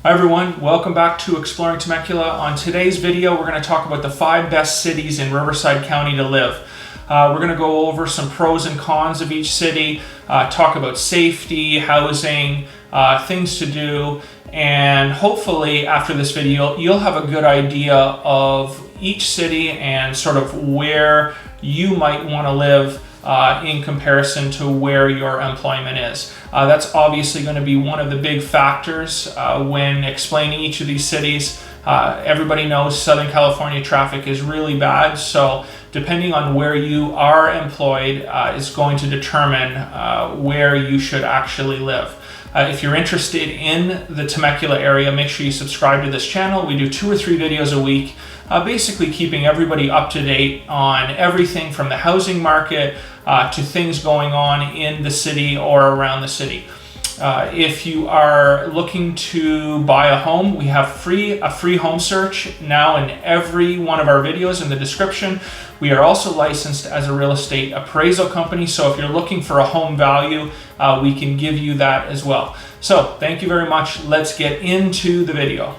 Hi everyone, welcome back to Exploring Temecula. On today's video, we're going to talk about the 5 best cities in Riverside County to live. We're going to go over some pros and cons of each city, talk about safety, housing, things to do, and hopefully after this video, you'll have a good idea of each city and sort of where you might want to live in comparison to where your employment is. That's obviously going to be one of the big factors when explaining each of these cities. Everybody knows Southern California traffic is really bad, so depending on where you are employed is going to determine where you should actually live. If you're interested in the Temecula area, make sure you subscribe to this channel. We do 2 or 3 videos a week, basically keeping everybody up to date on everything from the housing market to things going on in the city or around the city. If you are looking to buy a home, we have a free home search now in every one of our videos in the description. We are also licensed as a real estate appraisal company, so if you're looking for a home value, we can give you that as well. So thank you very much. Let's get into the video.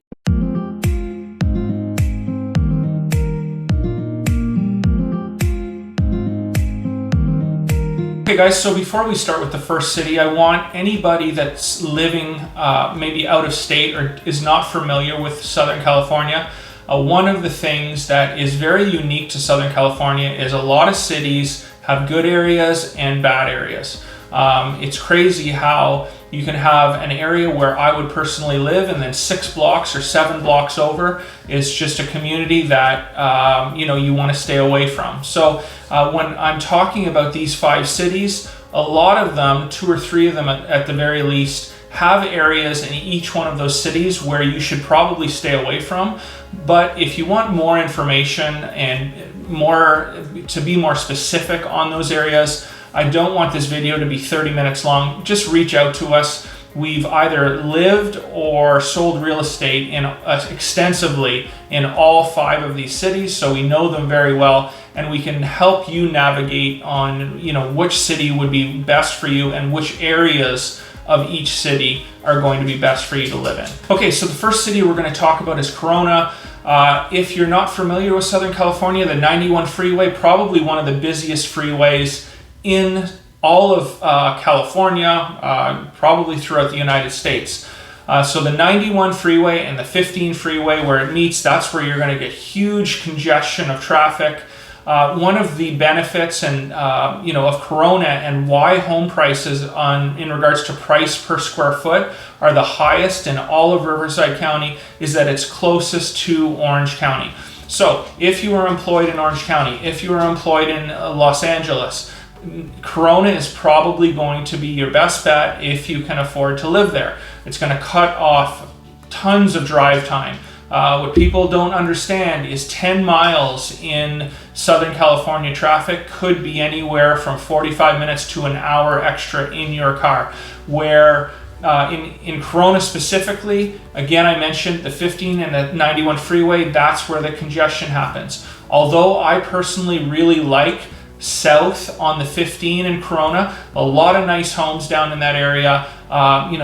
Okay guys, so before we start with the first city, I want anybody that's living maybe out of state or is not familiar with Southern California, one of the things that is very unique to Southern California is a lot of cities have good areas and bad areas. It's crazy how you can have an area where I would personally live and then 6 blocks or 7 blocks over is just a community that you want to stay away from. So when I'm talking about these 5 cities, a lot of them, 2 or 3 of them at the very least, have areas in each one of those cities where you should probably stay away from. But if you want more information and to be more specific on those areas, I don't want this video to be 30 minutes long. Just reach out to us. We've either lived or sold real estate extensively in all 5 of these cities, so we know them very well, and we can help you navigate on which city would be best for you and which areas of each city are going to be best for you to live in. Okay, so the first city we're going to talk about is Corona. If you're not familiar with Southern California, the 91 freeway, probably one of the busiest freeways in all of California, probably throughout the United States. So the 91 freeway and the 15 freeway where it meets, that's where you're going to get huge congestion of traffic. One of the benefits of Corona and why home prices in regards to price per square foot are the highest in all of Riverside County is that it's closest to Orange County. So if you are employed in Orange County, if you are employed in Los Angeles, Corona is probably going to be your best bet if you can afford to live there. It's going to cut off tons of drive time. What people don't understand is 10 miles in Southern California traffic could be anywhere from 45 minutes to an hour extra in your car. Where in Corona specifically, again, I mentioned the 15 and the 91 freeway, that's where the congestion happens. Although I personally really like south on the 15 in Corona, a lot of nice homes down in that area,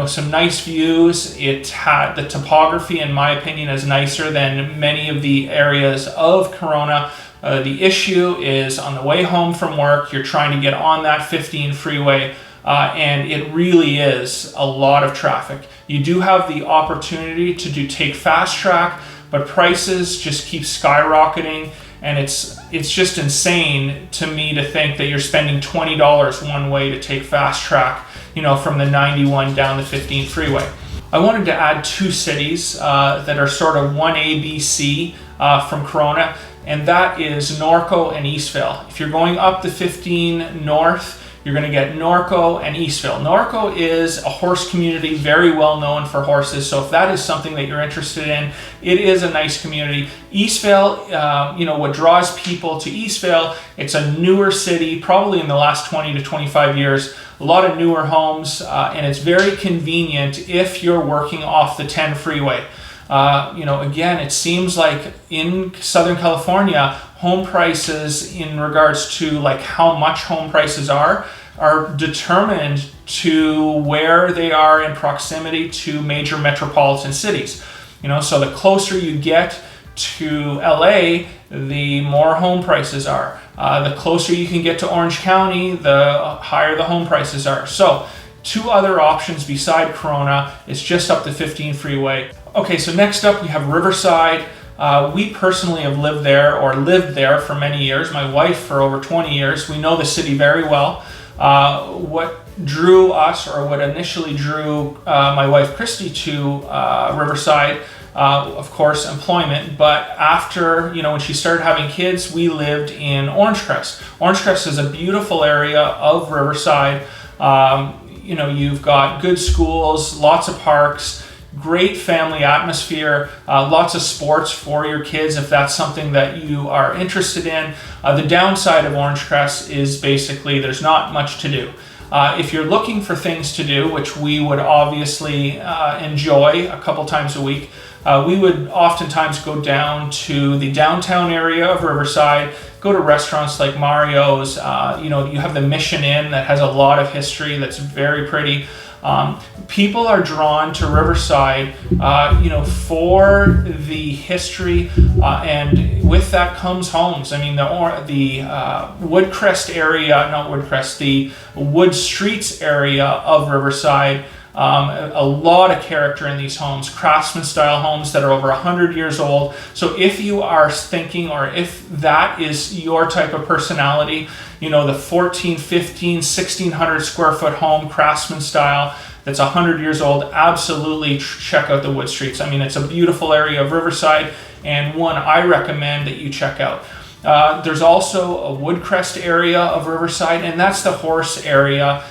some nice views. The topography, in my opinion, is nicer than many of the areas of Corona. The issue is on the way home from work, you're trying to get on that 15 freeway, and it really is a lot of traffic. You do have the opportunity to take fast track, but prices just keep skyrocketing. And it's just insane to me to think that you're spending $20 one way to take fast track, from the 91 down the 15 freeway. I wanted to add 2 cities that are sort of 1A, B, C from Corona, and that is Norco and Eastvale. If you're going up the 15 north, you're going to get Norco and Eastvale. Norco is a horse community, very well known for horses. So if that is something that you're interested in, it is a nice community. Eastvale, what draws people to Eastvale, it's a newer city, probably in the last 20 to 25 years, a lot of newer homes, and it's very convenient if you're working off the 10 freeway. Again, it seems like in Southern California, home prices in regards to like how much home prices are, are determined to where they are in proximity to major metropolitan cities. So the closer you get to LA, the more home prices are. The closer you can get to Orange County, the higher the home prices are. So 2 other options beside Corona is just up the 15 freeway. Okay, so next up we have Riverside. We personally have lived there for many years. My wife for over 20 years. We know the city very well. What drew us, or what initially drew my wife Christie to Riverside, of course, employment. But after, when she started having kids, we lived in Orangecrest. Orangecrest is a beautiful area of Riverside. You've got good schools, lots of parks, great family atmosphere, lots of sports for your kids if that's something that you are interested in. The downside of Orangecrest is basically there's not much to do. If you're looking for things to do, which we would obviously enjoy a couple times a week, we would oftentimes go down to the downtown area of Riverside, go to restaurants like Mario's. You have the Mission Inn that has a lot of history that's very pretty. People are drawn to Riverside, for the history, and with that comes homes. I mean, the Woodcrest area, not Woodcrest, the Wood Streets area of Riverside. A lot of character in these homes, craftsman style homes that are over 100 years old. So if you are thinking, or if that is your type of personality, the 14, 15, 1600 square foot home, craftsman style, that's 100 years old, absolutely check out the Wood Streets. I mean, it's a beautiful area of Riverside, and one I recommend that you check out. There's also a Woodcrest area of Riverside, and that's the horse area,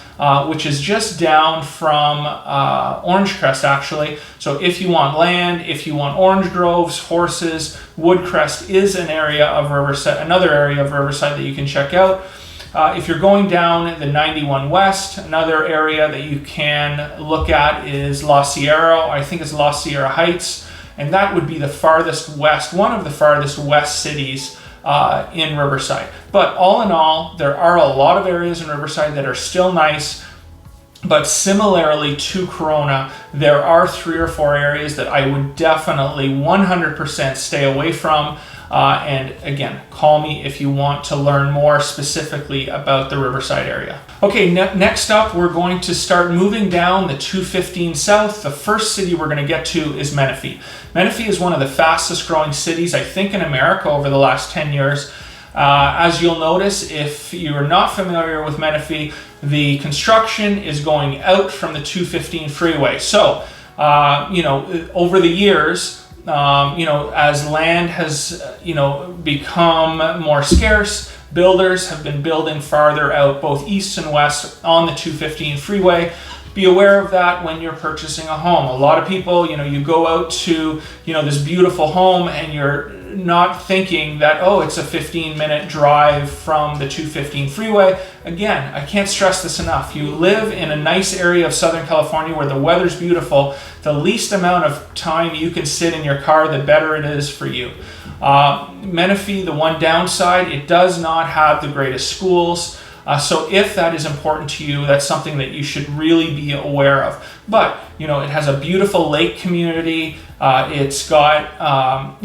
which is just down from Orangecrest, actually. So if you want land, if you want orange groves, horses, Woodcrest is an area of Riverside, another area of Riverside that you can check out. If you're going down the 91 West, another area that you can look at is La Sierra. I think it's La Sierra Heights, and that would be the farthest west, one of the farthest west cities in Riverside. But all in all, there are a lot of areas in Riverside that are still nice, but similarly to Corona, there are 3 or 4 areas that I would definitely 100% stay away from. And again, call me if you want to learn more specifically about the Riverside area. Okay, next up, we're going to start moving down the 215 south. The first city we're going to get to is Menifee. Menifee is one of the fastest growing cities, I think, in America over the last 10 years. As you'll notice, if you're not familiar with Menifee, the construction is going out from the 215 freeway. So, over the years, as land has, become more scarce, builders have been building farther out, both east and west on the 215 freeway. Be aware of that when you're purchasing a home. A lot of people, you go out to, this beautiful home and you're not thinking that, it's a 15-minute drive from the 215 freeway. Again, I can't stress this enough. You live in a nice area of Southern California where the weather's beautiful. The least amount of time you can sit in your car, the better it is for you. Menifee, the one downside, it does not have the greatest schools. So if that is important to you, that's something that you should really be aware of. But, it has a beautiful lake community. It's got,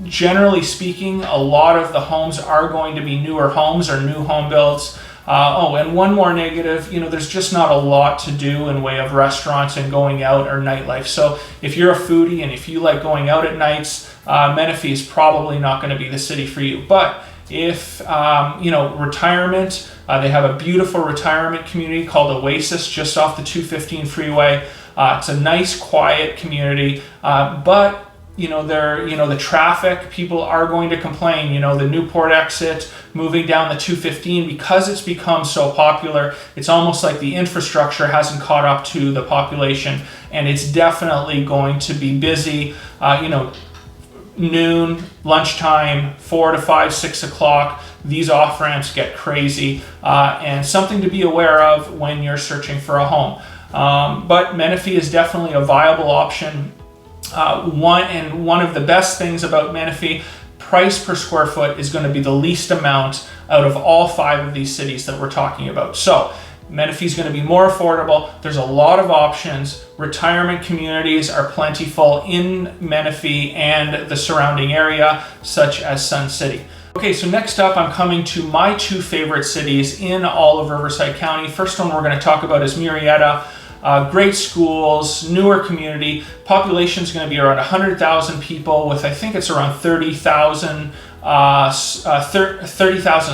generally speaking, a lot of the homes are going to be newer homes or new home builds. And one more negative, there's just not a lot to do in way of restaurants and going out or nightlife. So if you're a foodie and if you like going out at nights, Menifee is probably not going to be the city for you. But if, retirement, they have a beautiful retirement community called Oasis just off the 215 freeway. It's a nice, quiet community, but the traffic, people are going to complain. The Newport exit, moving down the 215, because it's become so popular, it's almost like the infrastructure hasn't caught up to the population, and it's definitely going to be busy, noon, lunchtime, 4 to 5, 6 o'clock. These off-ramps get crazy, and something to be aware of when you're searching for a home. But Menifee is definitely a viable option. One of the best things about Menifee, price per square foot is going to be the least amount out of all 5 of these cities that we're talking about. So Menifee is going to be more affordable. There's a lot of options. Retirement communities are plentiful in Menifee and the surrounding area, such as Sun City. Okay, so next up, I'm coming to my 2 favorite cities in all of Riverside County. First one we're going to talk about is Murrieta. Great schools, newer community. Population is going to be around 100,000 people with, I think it's around 30,000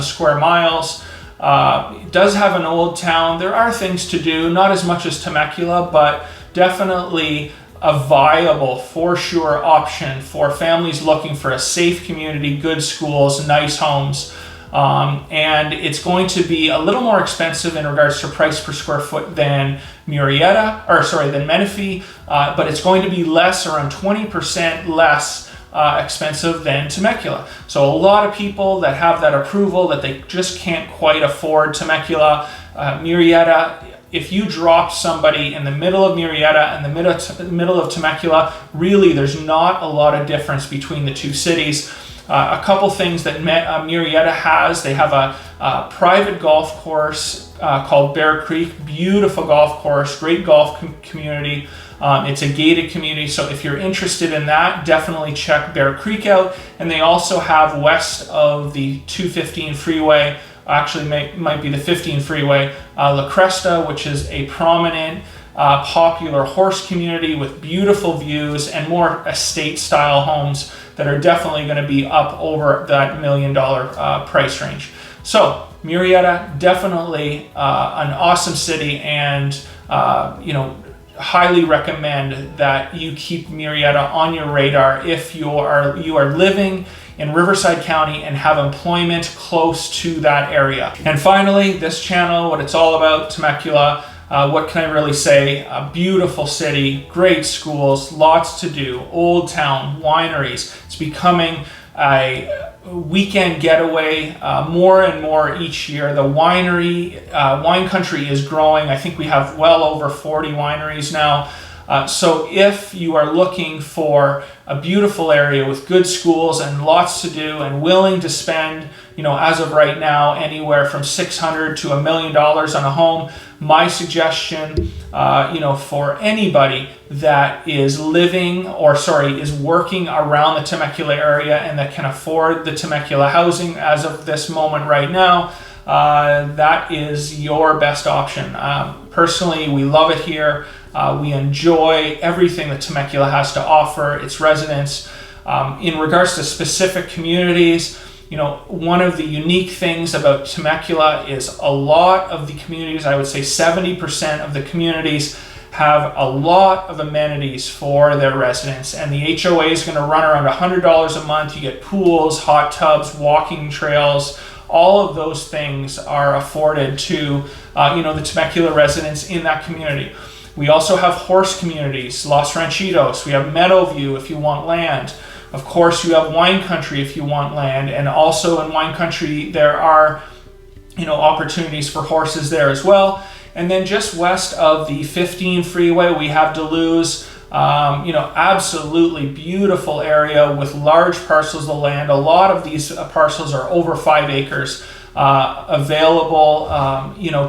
square miles. It does have an old town. There are things to do, not as much as Temecula, but definitely a viable, for sure, option for families looking for a safe community, good schools, nice homes. And it's going to be a little more expensive in regards to price per square foot than than Menifee, but it's going to be less, around 20% less expensive than Temecula. So a lot of people that have that approval that they just can't quite afford Temecula, Murrieta, if you drop somebody in the middle of Murrieta and the middle of Temecula, really there's not a lot of difference between the 2 cities. A couple things that Murrieta has, they have a private golf course called Bear Creek, beautiful golf course, great golf community. It's a gated community, so if you're interested in that, definitely check Bear Creek out. And they also have west of the 215 freeway, actually might be the 15 freeway, La Cresta, which is a prominent, popular horse community with beautiful views and more estate-style homes that are definitely going to be up over that $1 million price range. So Murrieta, definitely an awesome city, and highly recommend that you keep Murrieta on your radar if you are living in Riverside County and have employment close to that area. And finally, this channel, what it's all about, Temecula. What can I really say? A beautiful city, great schools, lots to do, old town, wineries. It's becoming a weekend getaway more and more each year. The wine country is growing. I think we have well over 40 wineries now. So if you are looking for a beautiful area with good schools and lots to do and willing to spend, as of right now, anywhere from $600,000 to $1 million on a home, my suggestion, for anybody that is is working around the Temecula area and that can afford the Temecula housing as of this moment right now, that is your best option. Personally, we love it here. We enjoy everything that Temecula has to offer its residents. In regards to specific communities, one of the unique things about Temecula is a lot of the communities, I would say 70% of the communities, have a lot of amenities for their residents, and the HOA is going to run around $100 a month. You get pools, hot tubs, walking trails. All of those things are afforded to the Temecula residents in that community. We also have horse communities, Los Ranchitos. We have Meadowview if you want land. Of course, you have wine country if you want land, and also in wine country there are opportunities for horses there as well. And then just west of the 15 freeway, we have Duluth. Absolutely beautiful area with large parcels of land. A lot of these parcels are over 5 acres. Available,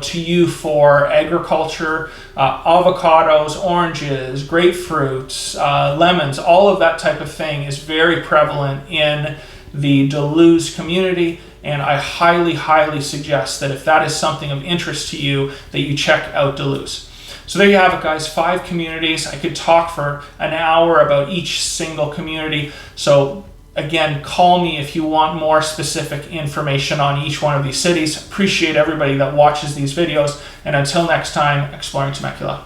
to you for agriculture, avocados, oranges, grapefruits, lemons, all of that type of thing is very prevalent in the Duluth community. And I highly, highly suggest that if that is something of interest to you, that you check out Duluth. So there you have it, guys. 5 communities. I could talk for an hour about each single community. So again, call me if you want more specific information on each one of these cities. Appreciate everybody that watches these videos. And until next time, exploring Temecula.